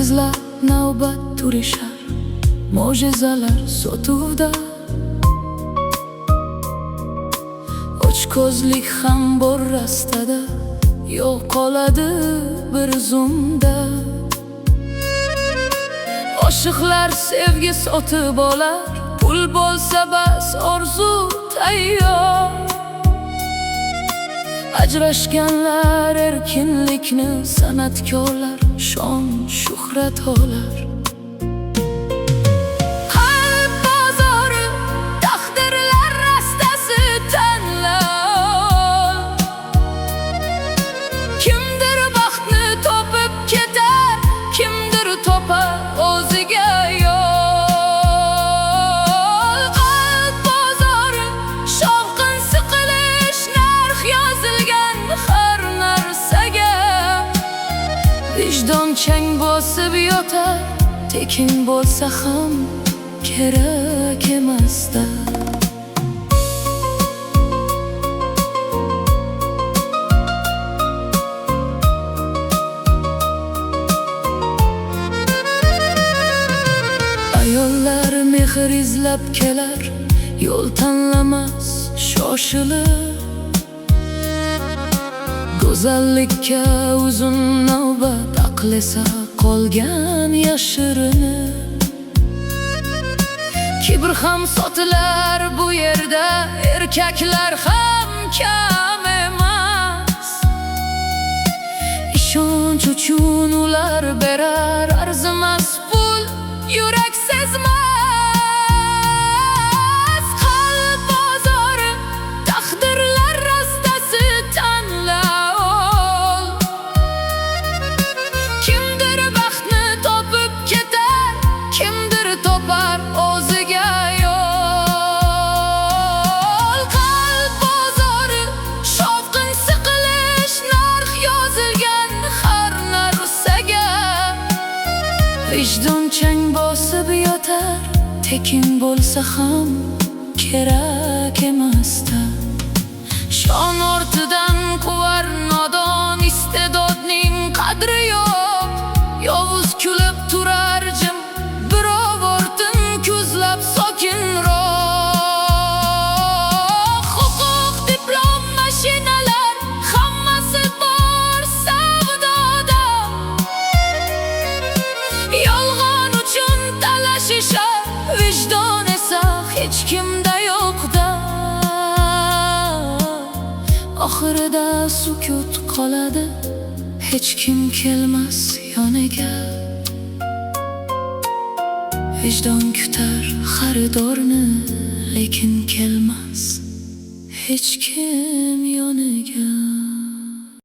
Qizlar navbat turishar, mo'jizalar sotuvda. Ochko'zlik ham bor rastada, yo'qoladi bir zumda. Oshiqlar sevgi sotib olar, pul bo'lsa bas orzu tayyor. Ajrashganlar erkinlikni, san'atkorlar shon shuhrat olar. Qalb bozori, taqdirlar rastasi tanlov. Kimdir baxtni topib ketar, kimdir topar o'ziga yo'l. Qalb bozori, shovqin siqilish, narx yozilgan har narsaga. Vijdon chang bosib yotar, tekin bo'lsa ham kerak emasda. Ayollar mehr izlab kelar, yo'l tanlamas shoshilib. Go'zallikka uzun navbat, aql esa qolgan yashirinib. Kibr ham sotilar bu yerda, erkaklar ham kam emas. Ishonch uchun ular berar, arzimas pul yurak sezmas. Qalb bozori, taqdirlar rastasi tanlov. Kimdir baxtni topib ketar, kimdir topar o'ziga yo'l. Qalb bozori, shovqin siqilish, narx yozilgan har narsaga. Vijdon chang bosib yotar, tekin bo'lsa ham kerak emasda. Shon ortidan quvar nodon, iste'dodning qadri yo'q. Yovuz kulib turar jim, birov ortin ko'zlab sokinroq. Huquq, diplom, mashinalar, hammasi bor savdoda. Yolg'on uchun talashishar, vijdon esa hech kimda yo'qda. Oxirida sukut qoladi, hech kim kelmas yoniga. Vijdon kutar xaridorni, lekin kelmas hech kim.